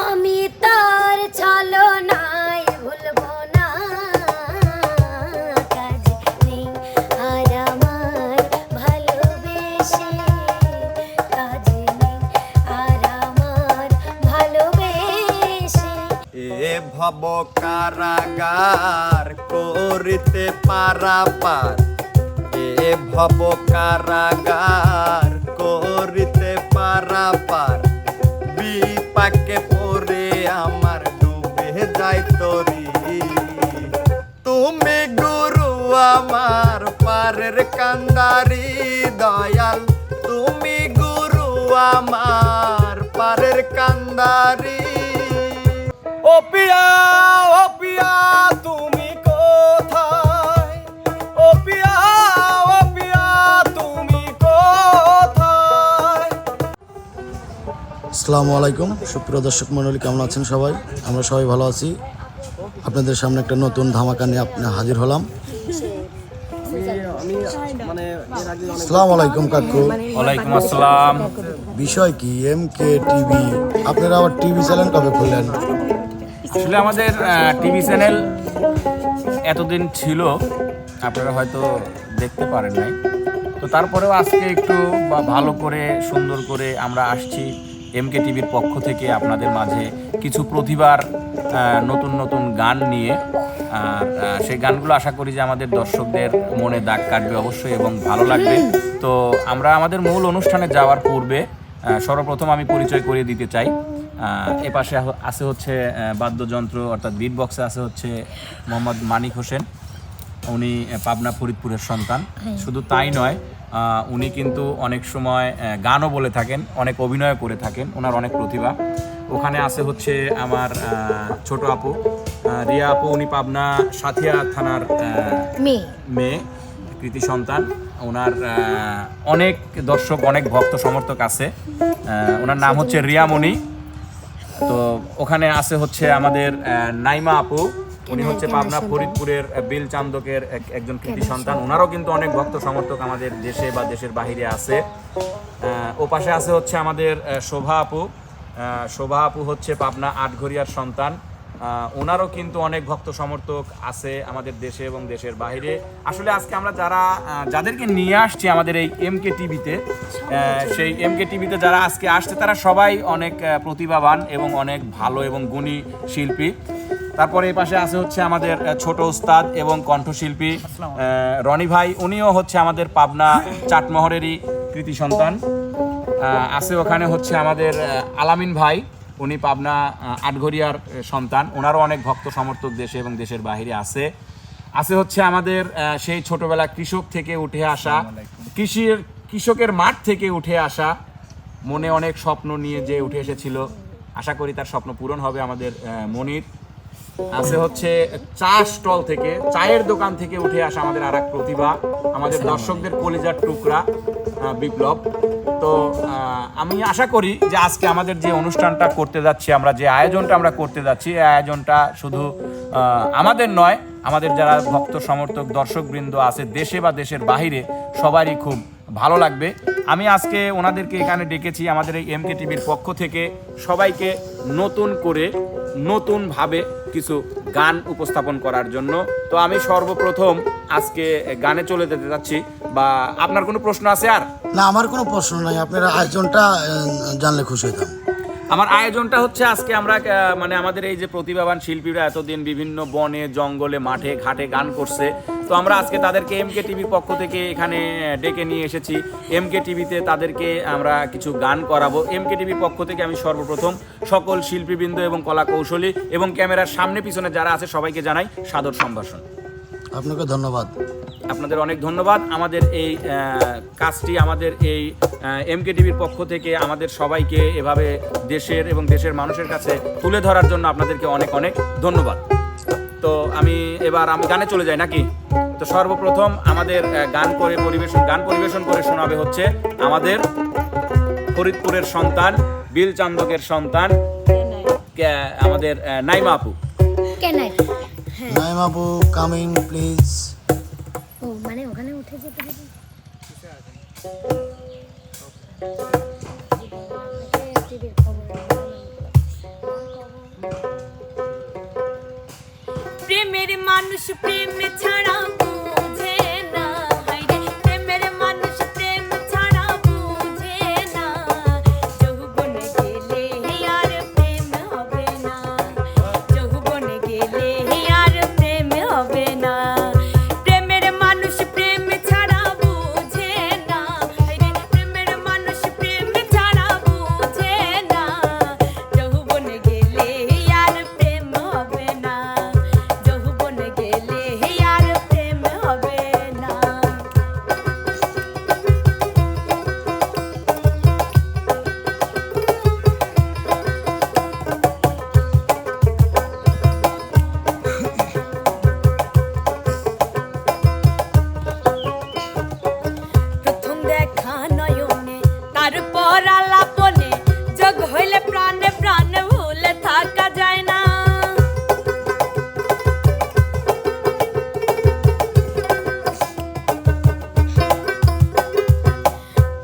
আমি তার ছলনায় ভুলবো না, কাজ নেই আর আমার ভালোবেসে, কাজ নেই আর আমার ভালোবেসে। এ ভব কারাগার করিতে পারাপার, এ ভব কারাগার করিতে পারাপার, বিপাকে পড়ে আমার ডুবে যাই তরি। তুমি গুরু আমার পারের কান্দারি দয়াল, তুমি গুরু আমার পারের কান্দারি। ও পিয়া তুমি কোথায়? ও পিয়া তুমি কোথায়? আসসালামু আলাইকুম সুপ্রিয় দর্শক মণ্ডলী, কেমন আছেন সবাই? আমরা সবাই ভালো আছি। আপনাদের সামনে একটা নতুন ধামাকা নিয়ে হাজির হলাম। আসসালামু আলাইকুম কাকু। ওয়ালাইকুম আসসালাম। বিষয় কি MK টিভি? আপনারা আবার টিভি চ্যানেল কবে খুললেন? আসলে আমাদের টিভি চ্যানেল এতদিন ছিল, আপনারা হয়তো দেখতে পারেন নাই, তো তারপরেও আজকে একটু ভালো করে সুন্দর করে আমরা আসছি MK টিভির পক্ষ থেকে আপনাদের মাঝে কিছু প্রতিভার নতুন নতুন গান নিয়ে। আর সেই গানগুলো আশা করি যে আমাদের দর্শকদের মনে দাগ কাটবে অবশ্যই এবং ভালো লাগবে। তো আমরা আমাদের মূল অনুষ্ঠানে যাওয়ার পূর্বে সর্বপ্রথম আমি পরিচয় করিয়ে দিতে চাই। এ পাশে আছে হচ্ছে বাদ্যযন্ত্র অর্থাৎ বিট বক্সে আছে হচ্ছে মোহাম্মদ মানিক হোসেন। উনি পাবনা ফরিদপুরের সন্তান। শুধু তাই নয়, উনি কিন্তু অনেক সময় গানও বলে থাকেন, অনেক অভিনয় করে থাকেন, ওনার অনেক প্রতিভা। ওখানে আছে হচ্ছে আমার ছোট আপু রিয়া আপু, উনি পাবনা সাথিয়া থানার মেয়ে, কৃতি সন্তান। ওনার অনেক দর্শক, অনেক ভক্ত সমর্থক আছে। ওনার নাম হচ্ছে রিয়ামণি। তো ওখানে আছে হচ্ছে আমাদের নাইমা আপু, উনি হচ্ছে পাবনা ফরিদপুরের বিল চান্দকের একজন কৃতি সন্তান। ওনারও কিন্তু অনেক ভক্ত সমর্থক আমাদের দেশে বা দেশের বাহিরে আছে। ও পাশে আছে হচ্ছে আমাদের শোভা আপু। শোভা আপু হচ্ছে পাবনা আটঘরিয়ার সন্তান। ওনারও কিন্তু অনেক ভক্ত সমর্থক আছে আমাদের দেশে এবং দেশের বাইরে। আসলে আজকে আমরা যাদেরকে নিয়ে আসছি আমাদের এই MK টিভিতে, সেই MK টিভিতে যারা আজকে আসছে তারা সবাই অনেক প্রতিভাবান এবং অনেক ভালো এবং গুণী শিল্পী। তারপরে এই পাশে আছে হচ্ছে আমাদের ছোট উস্তাদ এবং কণ্ঠশিল্পী রনি ভাই, উনিও হচ্ছে আমাদের পাবনা চাটমোহরেরই কৃতি সন্তান। আছে ওখানে হচ্ছে আমাদের আলামিন ভাই, উনি পাবনা আটঘরিয়ার সন্তান। ওনারও অনেক ভক্ত সমর্থক দেশে এবং দেশের বাইরে আছে। আছে হচ্ছে আমাদের সেই ছোটবেলা কৃষক থেকে উঠে আসা, কৃষকের মাঠ থেকে উঠে আসা, মনে অনেক স্বপ্ন নিয়ে যে উঠে এসেছিল, আশা করি তার স্বপ্ন পূরণ হবে আমাদের মনির। আছে হচ্ছে চা স্টল থেকে, চায়ের দোকান থেকে উঠে আসা আমাদের আর এক প্রতিভা, আমাদের দর্শকদের কলিজার টুকরা বিপ্লব। তো আমি আশা করি যে আজকে আমাদের যে অনুষ্ঠানটা করতে যাচ্ছি, আমরা যে আয়োজনটা আমরা করতে যাচ্ছি, এই আয়োজনটা শুধু আমাদের নয়, আমাদের যারা ভক্ত সমর্থক দর্শকবৃন্দ আছে দেশে বা দেশের বাহিরে, সবারই খুব ভালো লাগবে। আমি আজকে ওনাদেরকে এখানে ডেকেছি আমাদের এই MK টিভির পক্ষ থেকে সবাইকে নতুন করে নতুনভাবে কিছু গান উপস্থাপন করার জন্য। তো আমি সর্বপ্রথম আজকে গানে চলে যেতে যাচ্ছি। বা আপনার কোনো প্রশ্ন আছে? আর না, আমার কোনো প্রশ্ন নাই। আপনারা আয়োজনটা জানলে খুশি হতাম। আমার আয়োজনটা হচ্ছে আজকে আমরা মানে আমাদের এই যে প্রতিভাবান শিল্পীরা এতদিন বিভিন্ন বনে জঙ্গলে মাঠে ঘাটে গান করছে, তো আমরা আজকে তাদেরকে MK টিভির পক্ষ থেকে এখানে ডেকে নিয়ে এসেছি। MK টিভিতে তাদেরকে আমরা কিছু গান করাবো। MK টিভির পক্ষ থেকে আমি সর্বপ্রথম সকল শিল্পীবৃন্দ এবং কলা কৌশলী এবং ক্যামেরার সামনে পিছনে যারা আছে সবাইকে জানাই সাদর সম্ভাষণ। আপনাকে ধন্যবাদ। আপনাদের অনেক ধন্যবাদ। আমাদের এই কাজটি আমাদের এই MK টিভির পক্ষ থেকে আমাদের সবাইকে এভাবে দেশের এবং দেশের মানুষের কাছে তুলে ধরার জন্য আপনাদেরকে অনেক অনেক ধন্যবাদ। তো আমি গানে চলে যাই নাকি? তো সর্বপ্রথম আমাদের গান পরিবেশন করে শোনাবে হচ্ছে আমাদের ফরিদপুরের সন্তান, বিল চান্দকের সন্তান, আমাদের নাইমা আপু। নাইমা আপু, কামিং প্লিজ। ও মানে ওখানে উঠে যেতে হবে। প্রেমের মানুষ প্রেম ছাড়া বুঝে না, হায়রে প্রেমের মানুষ প্রেম ছাড়া বুঝে না, যৌবনে গেলে আর প্রেম হবে না, যৌবনে গেলে আর প্রেম হবে না, প্রেমের মানুষ প্রেম ছাড়া বুঝে না, হায়রে প্রেমের মানুষ প্রেম ছাড়া বুঝে না, যৌবনে গেলে আর প্রেম হবে না, যৌবনে গেলে আর প্রেম হবে না। প্রথম দেখা নয়নে তারপর আলাপনে, যোগ হইলে প্রাণে প্রাণে ভুলে থাকা যায় না,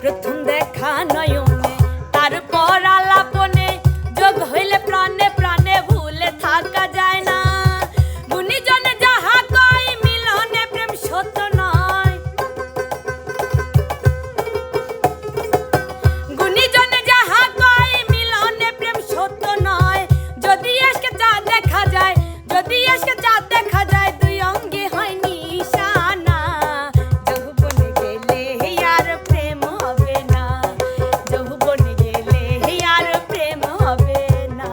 প্রথম দেখা নয়নে তারপর আলাপনে, যোগ হইলে প্রাণে প্রাণে ভুলে থাকা যায় না, গুণীজনে যাহা কয় মিলনে প্রেম সত্য নয়, গুণীজনে যাহা কয় মিলনে প্রেম সত্য নয়, যদি আজকে যা দেখা যায়, যদি আজকে যা দেখা যায়, দুই অঙ্গে হয় নিশানা, যৌবনে গেলে আর প্রেম হবে না, যৌবনে গেলে আর প্রেম হবে না।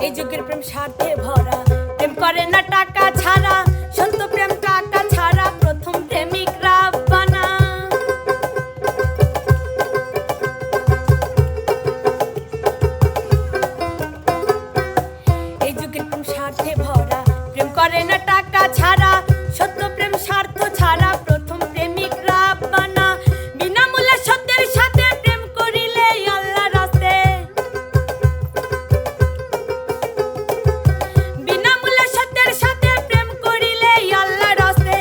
এই যুগের প্রেম স্বার্থে ভরা, প্রেম করে না টাকা ছাড়া, সত্য প্রেম টাকা ছাড়া প্রথম প্রেমিক রাব্বানা, এই যুগের প্রেম স্বার্থে ভরা, প্রেম করে না টাকা ছাড়া, সত্য প্রেম স্বার্থ ছাড়া প্রথম প্রেমিক রাব্বানা, বিনামূল্যে সত্যের সাথে প্রেম করিলে আল্লাহ রাস্তে, বিনামূল্যে সত্যের সাথে প্রেম করিলে আল্লাহ রাস্তে,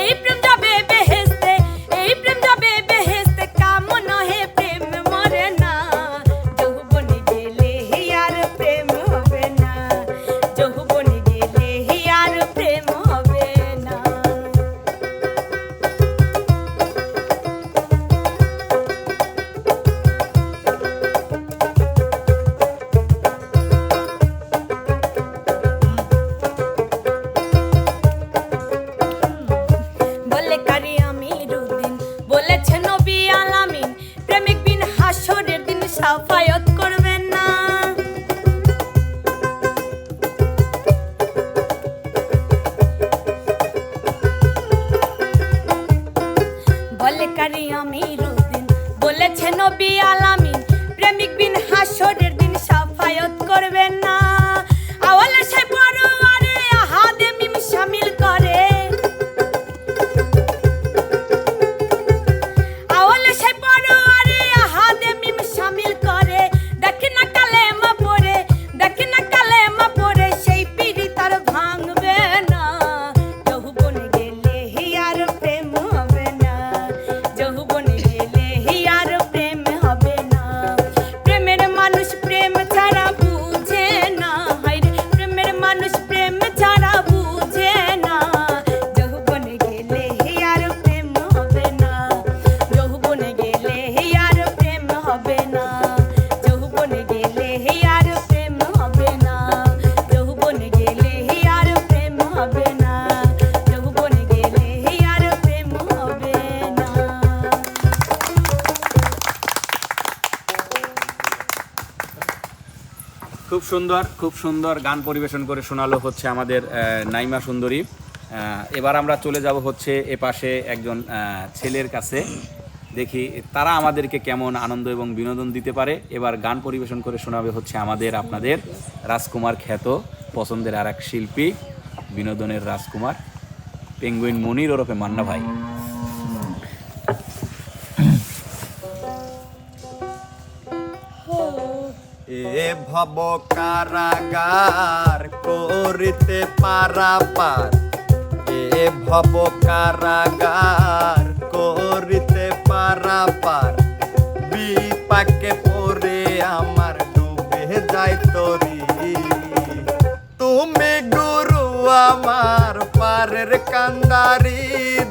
এই প্রেম যাবে বেহেশতে, এই প্রেম যাবে বেহেশতে, কাম নহে প্রেম মরে না, যৌবনে গেলে আর প্রেম হবে না, যৌবনে গেলে আর প্রেম হবে না। বলে কারি আমিরুদ্দিন, বলেছে নবী আলামিন, প্রেমিক বিন হাসরের দিন সাফায়াত করবেন না, বলে কারি আমিরুদ্দিন, বলেছে নবী আলামিন, প্রেমিক বিন হাসরের দিন সাফায়াত করবেন না, আওয়ালে সে পরওয়ারে আহাদে মিম শামিল করে, আওয়ালে সে পরওয়ারে আহাদে মিম শামিল করে, দেখে না কালেমা পড়ে, দেখে না কালেমা পড়ে, সেই পিড়ি তার ভাঙবে না, যৌবনে গেলে আর প্রেম হবে না, যৌবনে গেলে আর প্রেম হবে না, প্রেমের মানুষ প্রেম ছাড়া বুঝে না, হায়রে প্রেমের মানুষ প্রেম ছাড়া বুঝে না, যৌবনে গেলে আর প্রেম হবে না, যৌবনে গেলে আর প্রেম হবে না, যৌবনে গেলে আর প্রেম হবে না, যৌবনে গেলে আর প্রেম হবে না, যৌবনে গেলে আর প্রেম হবে না। খুব সুন্দর গান পরিবেশন করে শোনালো হচ্ছে আমাদের নাইমা সুন্দরী। এবার আমরা চলে যাব হচ্ছে এ পাশে একজন ছেলের কাছে, দেখি তারা আমাদেরকে কেমন আনন্দ এবং বিনোদন দিতে পারে। এবার গান পরিবেশন করে শোনাবে হচ্ছে আমাদের আপনাদের রাজকুমার খ্যাত পছন্দের আর এক শিল্পী, বিনোদনের রাজকুমার পেঙ্গুইন মনির ওরফে মান্না ভাই। এ ভব কারাগার করিতে পারাপার, এ ভব কারাগার করিতে পারাপার, বিপাকে পড়ে আমার ডুবে যায় তরি। তুমি গুরু আমার পারের কান্দারি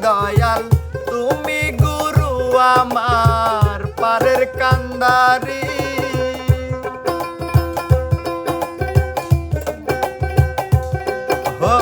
দয়াল, তুমি গুরু আমার পারের কান্দারি। হো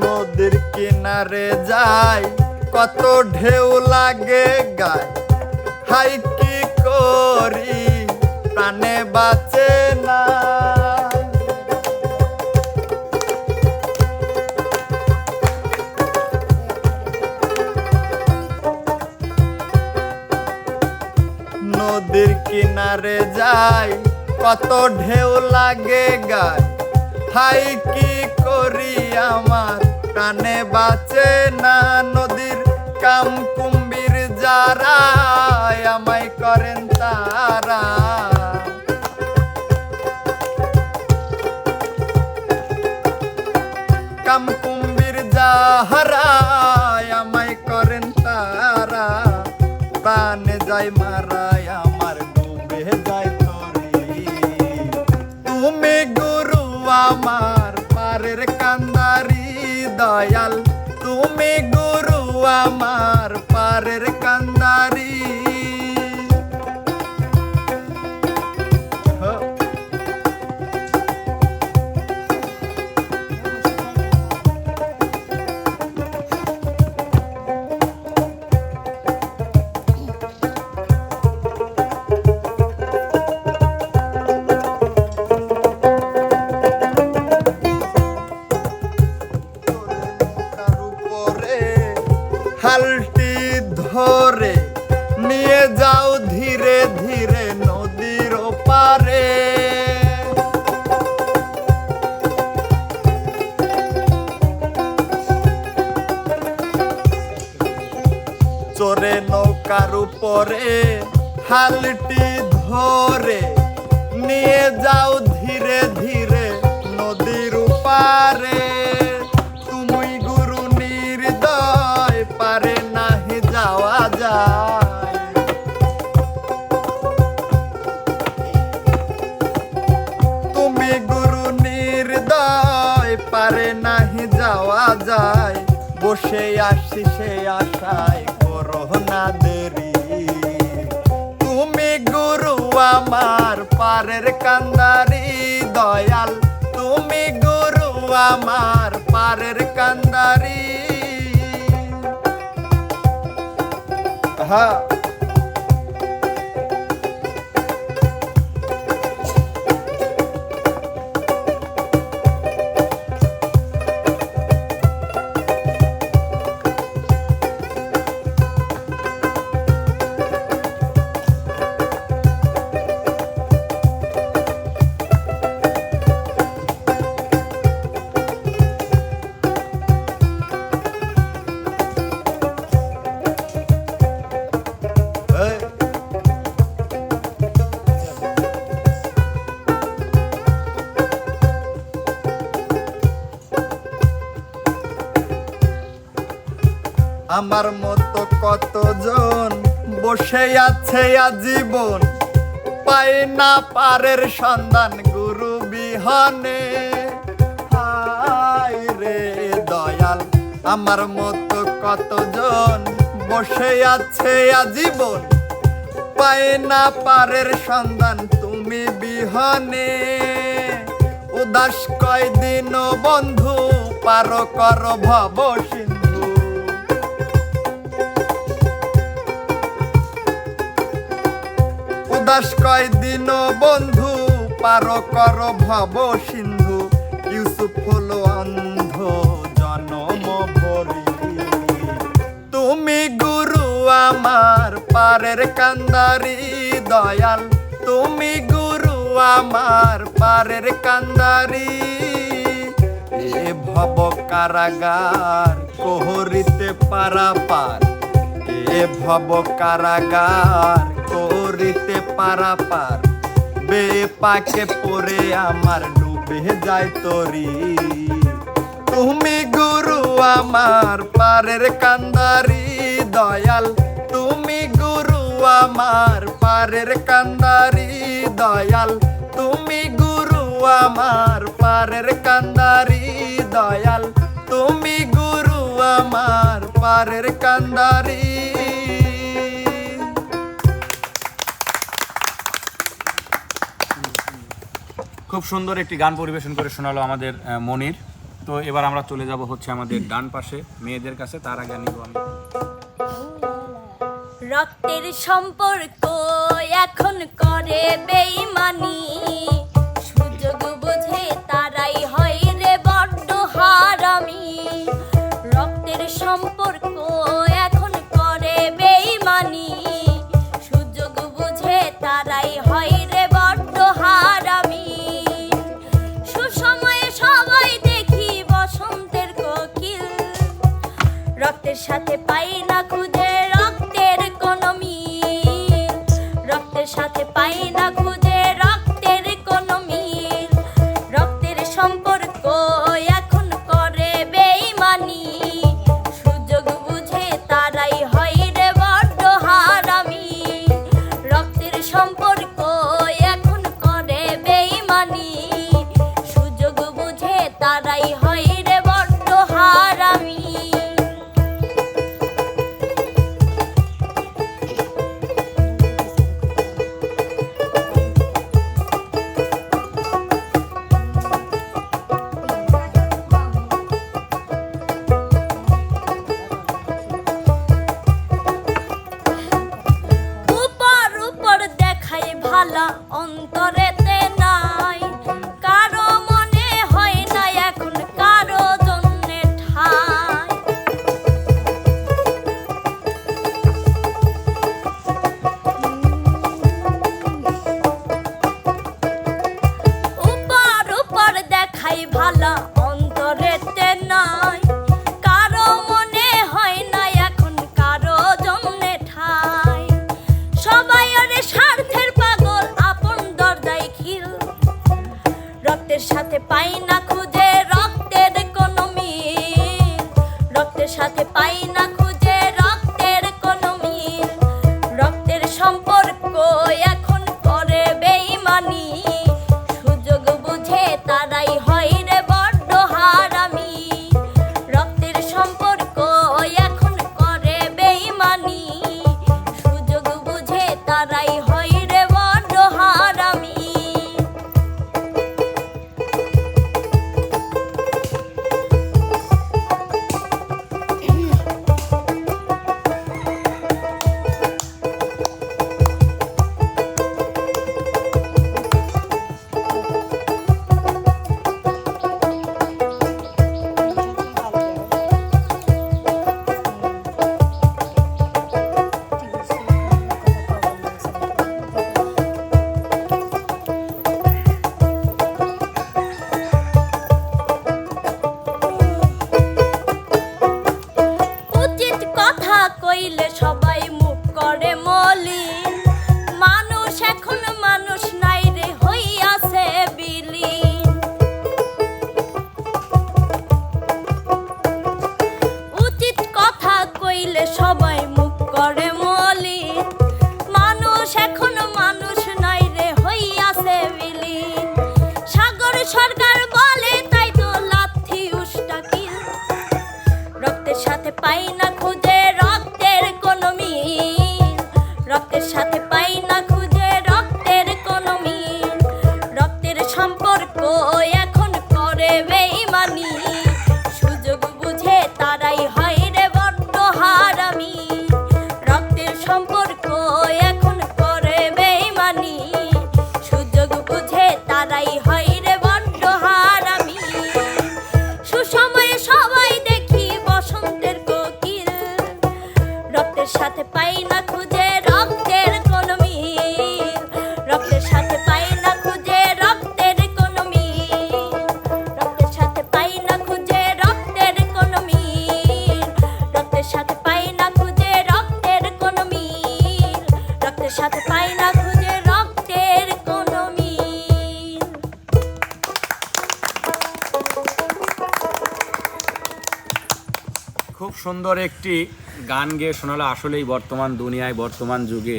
নদীর কিনারে যাই কত ঢেউ লাগে গায়, হাই কি করি প্রাণে বাঁচে না। নদীর কিনারে যাই কত ঢেউ লাগে গায়, হাই কি করি আমার প্রাণে বাঁচে না। নদীর কাম কুম্ভীর যারা আমায় করেন তারা, কাম কুম্ভীর যাহারা আমায় করেন তারা, প্রাণে যায় মারায় আমার ডুবে যায় তরি। তুমি গুরু আমার পারের কান্দারি দয়াল, তুমি গুরু আমার পারের কান্দারি। হালটি ধরে নিয়ে যাও ধীরে ধীরে নদীর পারে, চোরে নৌকার উপরে হালটি ধরে নিয়ে যাও ধীরে ধীরে নদীর পারে। তুমি গুরু নির্দয় পারে নাহি যাওয়া যায়, তুমি গুরু নির্দয় পারে নাহি যাওয়া যায়। বসে আসি সে আশায় করো না দেরি, তুমি গুরু আমার পারের কান্দারি দয়াল, তুমি গুরু আমার পারের কান্দারি। হ্যাঁ আমার মতো কতজন বসে আছে আজীবন, পাই না পারের সন্ধান গুরু বিহনে। হায় রে দয়াল, আমার মতো কতজন বসে আছে আজীবন, পাই না পারের সন্ধান তুমি বিহনে। উদাস কয়দিন বন্ধু পার কর ভব সিন্ধু, উদাস কয়দিন বন্ধু পার কর ভব সিন্ধু। ইউসুফ হলো অন্ধ পারের কান্দারি দয়াল তুমি গুরু আমার পারের কান্দারি এ ভব কারাগার কোহরিতে পারাপার এ ভব কারাগার কোহরিতে পারাপার বেপাকে পড়ে আমার ডুবে যায় তরি তুমি গুরু আমার পারের কান্দারি দয়াল তুমি গুরু আমার পারের কান্দারি দয়াল তুমি গুরু আমার পারের কান্দারি দয়াল তুমি গুরু আমার পারের কান্দারি। খুব সুন্দর একটি গান পরিবেশন করে শোনালো আমাদের মনির। তো এবার আমরা চলে যাব হচ্ছে আমাদের ডান পাশে মেয়েদের কাছে। তার আগে নিব আমি রক্তের সম্পর্ক এখন করে বেঈমানি সুযোগ বুঝে তারাই হয় রে বড্ড হারামি রক্তের সম্পর্ক এখন করে বেঈমানি সুযোগ বুঝে তারাই হয় রে বড্ড হারামি সুসময়ে সবাই দেখি বসন্তের কোকিল রক্তের সাথে পাই না খুঁজে রক্তের কোনো মিল রক্তের সাথে পাই না খুঁজে রক্তের কোনো মিল রক্তের সম্পর্ক এখন করে বেঈমানি সুযোগ বুঝে তারাই হয় রে বড্ড হারামি রক্তের সম্পর্ক এখন করে বেঈমানি সুযোগ বুঝে তারাই হয় রে বড্ড হারামি। উপর উপর দেখাই ভালা অন্তরেতে নাই কারো মনে হয় না এখন কারো জন্যে ঠাই উপর উপর দেখাই ভালা অন্তরেতে নাই কারো মনে হয় না এখন কারো জন্যে ঠাই সবাই ওরে স্বার্থের পাগল আপন দরজায় খিল রক্তের সাথে পাই না খুঁজে রক্তের কোনো মিল রক্তের সাথে পাই না খুঁজে রক্তের কোনো মিল রক্তের সম্পর্ক এখন করে বেঈমানি সুযোগ বুঝে তারাই হয় রে বড্ড হারামি রক্তের সম্পর্ক এখন করে বেঈমানি সুযোগ বুঝে তারাই হয় রে বড্ড হারামি। উচিত কথা কইলে সবাই মুখ করে মলিন মানুষ এখন মানুষ নাই রে হইয়াছে বিলীন উচিত কথা কইলে সবাই মুখ করে মলিন মানুষ এখন মানুষ নাই রে হইয়াছে বিলীন সাগর সরকার বলে তাই তো লাথি উষ্টাকিল রক্তের সাথে পাই না খুঁজে রক্তের কোনো মিল রক্তের সাথে পাই না খুঁজে রক্তের কোনো মিল রক্তের সম্পর্ক এখন করে বেঈমানি সুযোগ বুঝে তারাই হয় রে বড্ড হারামি রক্তের সম্পর্ক এখন করে বেঈমানি সুযোগ বুঝে তারাই হয় রে বড্ড হারামি সুসময়ে সবাই দেখি বসন্তের কোকিল রক্তের সাথে পাই না খুঁজে রক্ত খুব সুন্দর একটি গান গেয়ে শোনালো। আসলেই বর্তমান দুনিয়ায়, বর্তমান যুগে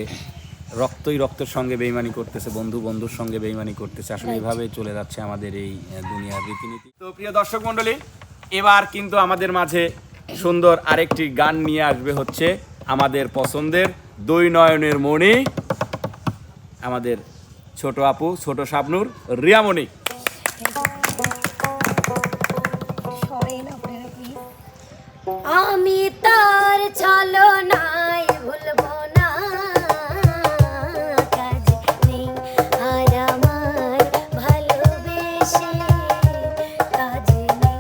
রক্তই রক্তের সঙ্গে বেইমানি করতেছে, বন্ধু বন্ধুর সঙ্গে বেইমানি করতেছে। আসলে এইভাবেই চলে যাচ্ছে আমাদের এই দুনিয়ার রীতিনীতি। তো প্রিয় দর্শক মণ্ডলী, এবার কিন্তু আমাদের মাঝে সুন্দর আরেকটি গান নিয়ে আসবে হচ্ছে আমাদের পছন্দের দুই নয়নের মণি, আমাদের ছোট আপু, ছোট শাবনূর, রিয়ামণি। আমি তার ছলনায় ভুলবো না, কাজ নেই আর আমার ভালোবেসে, কাজ নেই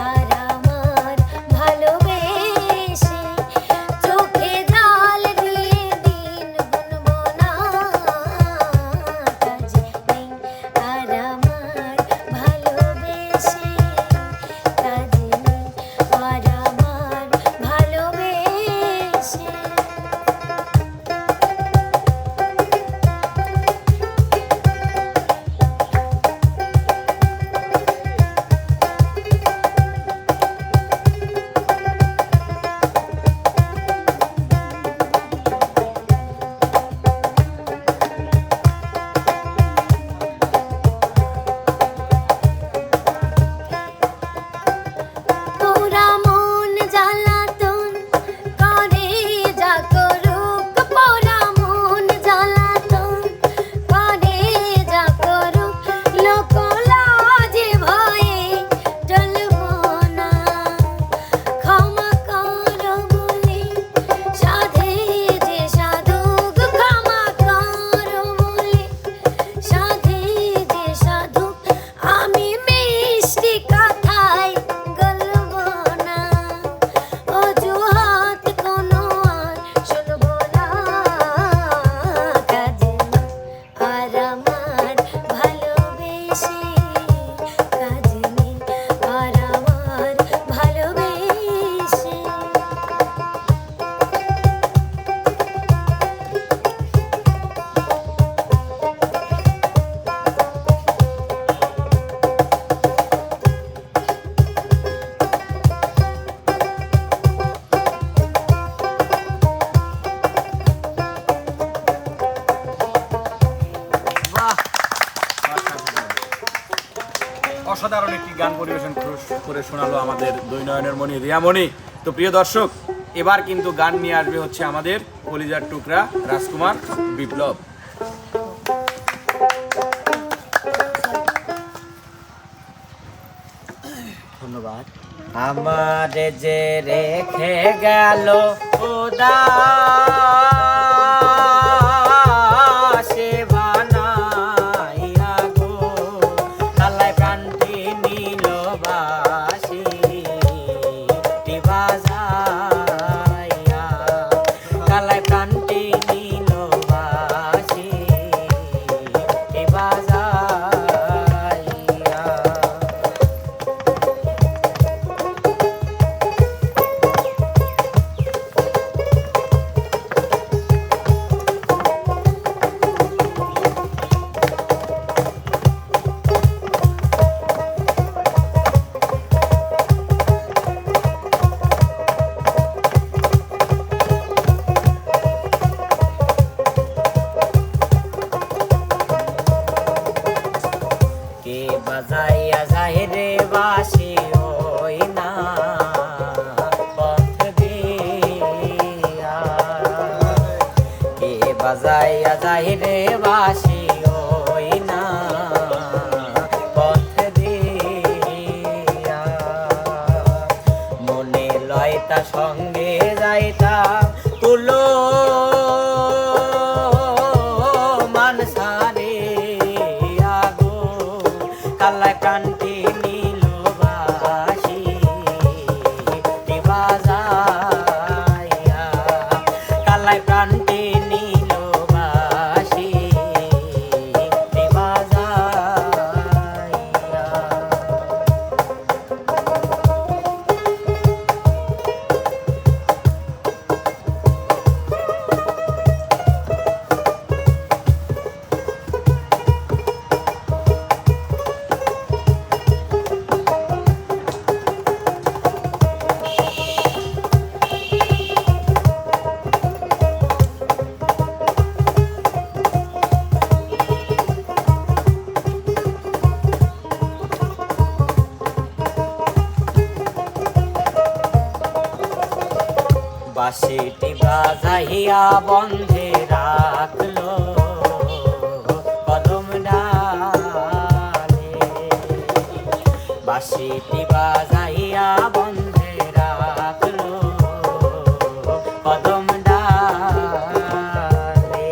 আর আমার ভালোবেসে, চোখে জল দিয়ে দিন গুনবো না, কাজ নেই আর আমার ভালোবেসে, কাজ নেই আর আমার ভালোবেসে। তোরা মন জ্বালাতন করে যা করুক, পোড়া মন জ্বালাতন করে যা করুক, লোক লাজে ভয়ে টলবো না, ক্ষমা করো বলে সাধে যে সাধুক, ক্ষমা করো বলে সাধে যে সাধুক, আমি মিষ্টি কথায় গলবো না, অজুহাত কোনো আর শুনবো না, কাজ নেই আর আমার ভালোবেসে, কাজ নেই আর আমার ভালোবেসে। অসাধারণ একটি গান পরিবেশন করে শোনালো আমাদের দুই নয়নের মণি রিয়ামণি। তো প্রিয় দর্শক, এবার কিন্তু গান নিয়ে আসবে হচ্ছে আমাদের কলিজার টুকরা রাজকুমার বিপ্লব। ধন্যবাদ। আমার যে রেখে গেল উদাসে বানাইয়া গো, কালাই প্রাণটি নীল বাসি বাজাইয়া, কালাই প্রাণটি নীল বাসি বাজাইয়া। কে বাজাইয়া যায় রে বাসি ওই না পথ দিয়া, কে বাজাইয়া যায় রে বাসি ওই না পথ দিয়া, মনে লয়তা সঙ্গে যাইতা তুলো মানসারে আগো, কালাই প্রাণটি নীল বাসি বাজাইয়া, কালাই প্রাণটি নীল বাসি বাজাইয়া। বাঁশিটি বাজাইয়া বন্ধে রাখলো কদম ডালে, বাঁশিটি বাজাইয়া বন্ধে রাখলো কদম ডালে।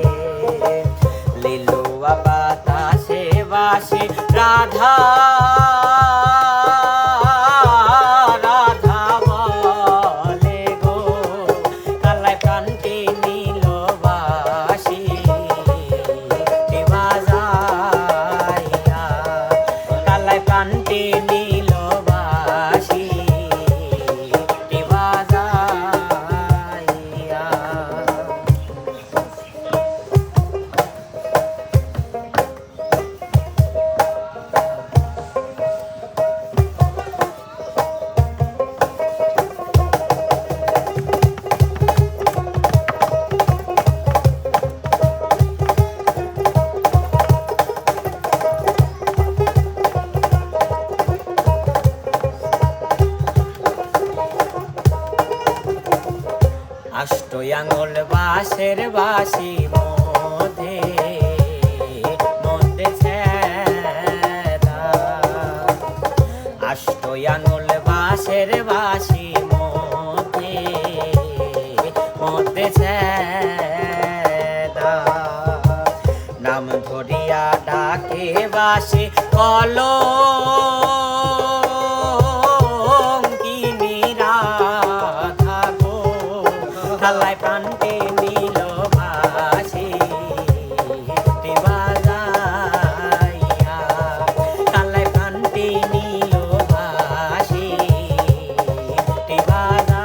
লিলুয়া বাতাসে বাসে রাধা রাধা বলে গো, কালাই প্রাণটি নীল বাঁশিটি বাজাইয়া, কালাই প্রাণটি নীল বাঁশিটি বাজাইয়া। আষ্টয়াঙ্গল বাঁশের বাঁশি মধ্যে মধ্যে ছেদা, আষ্টয়াঙ্গল বাঁশের বাঁশি মধ্যে মধ্যে ছেদা। নাম ধরিয়া ডাকে বাঁশি কলঙ্কিনী রাধা গো, কালাই প্রাণটি নীল বাঁশিটি বাজাইয়া, কালাই প্রাণটি নীল বাঁশিটি বাজাইয়া।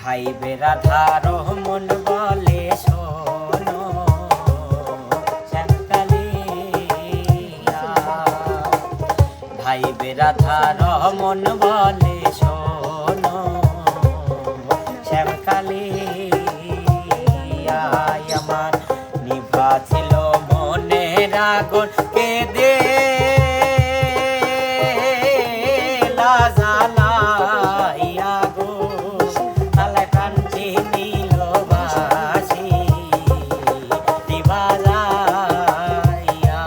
ভাই বেরাধা রহমন বলে শোনো শ্যামকালিয়া, ভাই বেরাধা রহমন বলে শোনো শ্যামকালিয়া। আমার নিভা ছিল মনের আগুন কেঁদে জ্বালাইয়া গো, কালাই প্রাণটি নীল বাঁশিটি বাজাইয়া,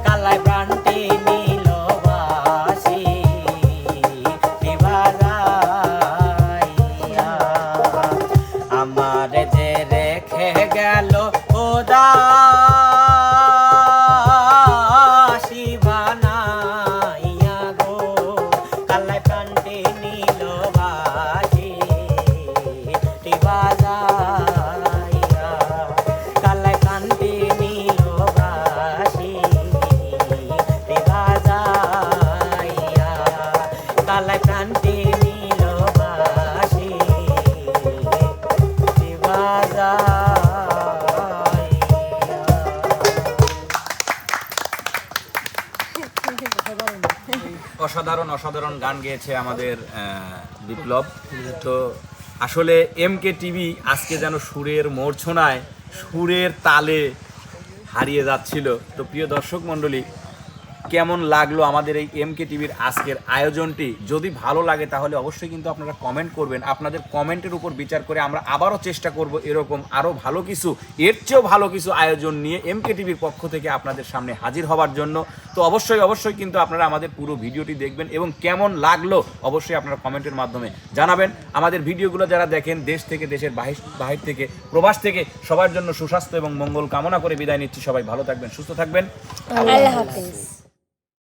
কালাই প্রাণটি নীল বাঁশিটি বাজাইয়া। আমার যে রেখে গেল উদাসী বানাইয়া গো, কালাই প্রাণটি নীল বাঁশিটি বাজাইয়া, কালাই প্রাণটি নীল বাঁশিটি বাজাইয়া, কালাই প্রাণটি নীল বাঁশিটি বাজাইয়া। অসাধারণ অসাধারণ গান গেয়েছে আমাদের বিপ্লব। তো আসলে এমকে টিভি আজকে যেন সুরের মূর্ছনায় সুরের তালে হারিয়ে যাচ্ছিল। তো প্রিয় দর্শক মণ্ডলী, কেমন লাগলো আমাদের এই এমকে টিভির আজকের আয়োজনটি? যদি ভালো লাগে তাহলে অবশ্যই কিন্তু আপনারা কমেন্ট করবেন। আপনাদের কমেন্টের উপর বিচার করে আমরা আবারও চেষ্টা করব এরকম আরও ভালো কিছু, এর চেয়েও ভালো কিছু আয়োজন নিয়ে এমকে টিভির পক্ষ থেকে আপনাদের সামনে হাজির হওয়ার জন্য। তো অবশ্যই কিন্তু আপনারা আমাদের পুরো ভিডিওটি দেখবেন এবং কেমন লাগলো অবশ্যই আপনারা কমেন্টের মাধ্যমে জানাবেন। আমাদের ভিডিওগুলো যারা দেখেন দেশ থেকে, দেশের বাহির থেকে, প্রবাস থেকে, সবার জন্য সুস্বাস্থ্য এবং মঙ্গল কামনা করে বিদায় নিচ্ছি। সবাই ভালো থাকবেন, সুস্থ থাকবেন। আল্লাহ হাফেজ।